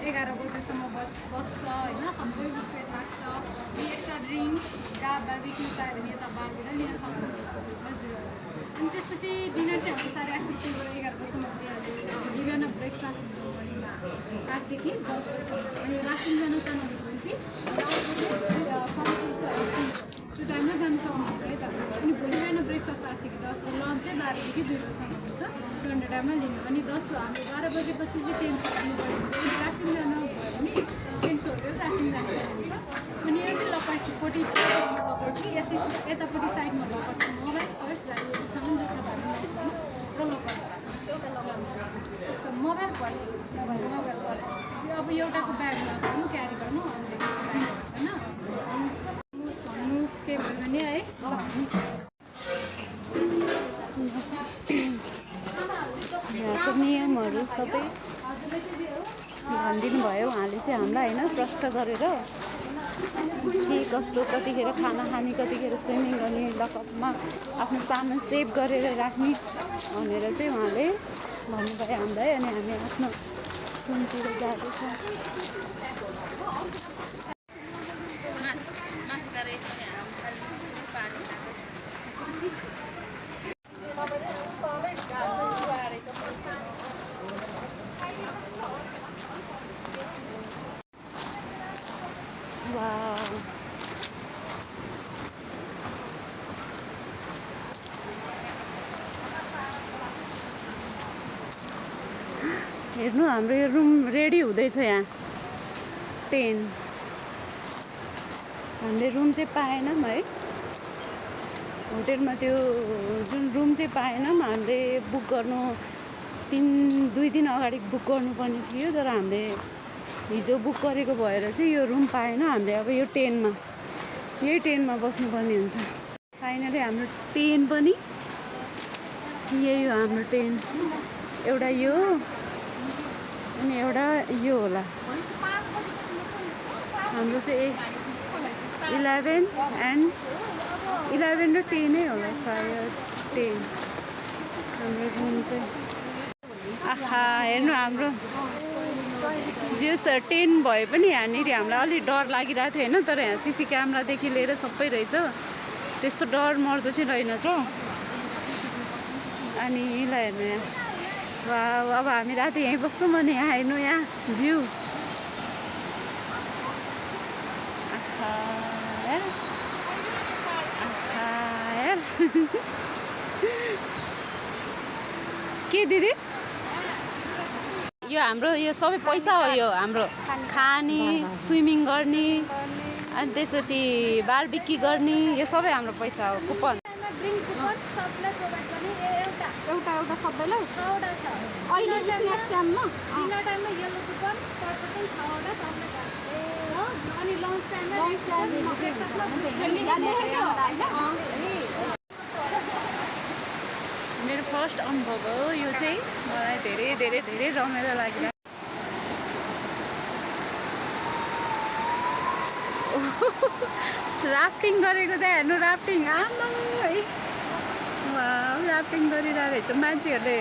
11 बजेसम्म बस्छ होइन, सबै बुफेट लाग्छ। अनि एक्स्ट्रा ड्रिङ्क्स बारबिक्यू चाहियो भने यता बारबाट लिन सक्नुहुन्छ हजुर हजुर। अनि त्यसपछि डिनर चाहिँ हाम्रो 8:30 बजीबाट 11 बजीसम्म भइहाल्यो। भोलि बिहान ब्रेकफास्ट हुन्छ मर्निङमा 8 देखि 10 बजीसम्म। अनि राफ्टिङ जान चाहनुहुन्छ भने चाहिँ त्यो टाइममा जानु सक्नुहुन्छ है तपाईँ। अनि भोलि बिहान ब्रेकफास्ट 8 देखि 10 र लन्च चाहिँ 12 देखि 2 बजीसम्म हुन्छ। त्यो टाइममा लिनु। अनि 10 हाम्रो 12 बजेपछि चाहिँ टेन्ट छोड्नु पर्ने हुन्छ। अनि राफ्टिङ जानु भयो भने टेन्ट छोडेर राफ्टिङ जानु पर्नुहुन्छ। अनि यो चाहिँ लकर्टी 40 लकर्टी यतापट्टि साइडमा लकर छ। मोबाइल पर्स गाडीहरूसँग जता भाडा नछोड्नुहोस् र लकर राख्नुहोस्। मोबाइल पर्स त्यो अब एउटाको ब्याग नगर्नु, क्यारी गर्नु अलिकति होइन। भन्नुहोस् के भयो भने है यहाँको नियमहरू सबै भनिदिनु भयो उहाँले चाहिँ हामीलाई होइन, प्रष्ट गरेर के कस्तो, कतिखेर खाना खाने, कतिखेर स्विमिङ गर्ने, लकअपमा आफ्नो सामान सेभ गरेर राख्ने भनेर चाहिँ उहाँले भन्नुभयो हामीलाई। अनि हामी आफ्नो रुमतिर जाँदैछौँ। हेर्नु हाम्रो यो रुम रेडी हुँदैछ। यहाँ 10 हामीले रुम चाहिँ पाएनौँ है होटेलमा। त्यो जुन रुम चाहिँ पाएनौँ, हामीले बुक गर्नु 2 दिन अगाडि बुक गर्नुपर्ने थियो। तर हामीले हिजो बुक गरेको भएर चाहिँ यो रुम पाएनौँ। हामीले अब यो 10मा यही 10मा बस्नुपर्ने हुन्छ। फाइनली हाम्रो 10 पनि यही हो। हाम्रो 10 एउटा यो अनि एउटा यो होला। हाम्रो चाहिँ 11 र 10 नै होला सायद। 10 हाम्रो रुम चाहिँ आहा हेर्नु हाम्रो जे 10 भए पनि यहाँनिर हामीलाई अलिक डर लागिरहेको थियो होइन। तर यहाँ सिसी क्यामेरादेखि लिएर सबै रहेछ, त्यस्तो डर मर्दो चाहिँ रहेनछ। अनि ल हेर्नु यहाँ अब हामी राति यहीँ बस्छौँ। अनि यहाँ हेर्नु यहाँ भ्यू के दिदी यो हाम्रो यो सबै पैसा हो। यो हाम्रो खाने, स्विमिङ गर्ने, अनि त्यसपछि बारबिक्यू गर्ने, यो सबै हाम्रो पैसा हो। कुपन एउटा सबैलाई अहिले नेक्स्ट टाइममा डिनर टाइममा येलो कुपन पर पर्सन 6वटा सबले हो। अनि लन्च टाइममा मेरो फर्स्ट अनुभव हो यो चाहिँ। मलाई धेरै धेरै धेरै रमाइलो लाग्यो। राफ्टिङ गरेको चाहिँ हेर्नु, राफ्टिङ आमा है राफ्टिङ गरिरहेको रहेछ मान्छेहरूले।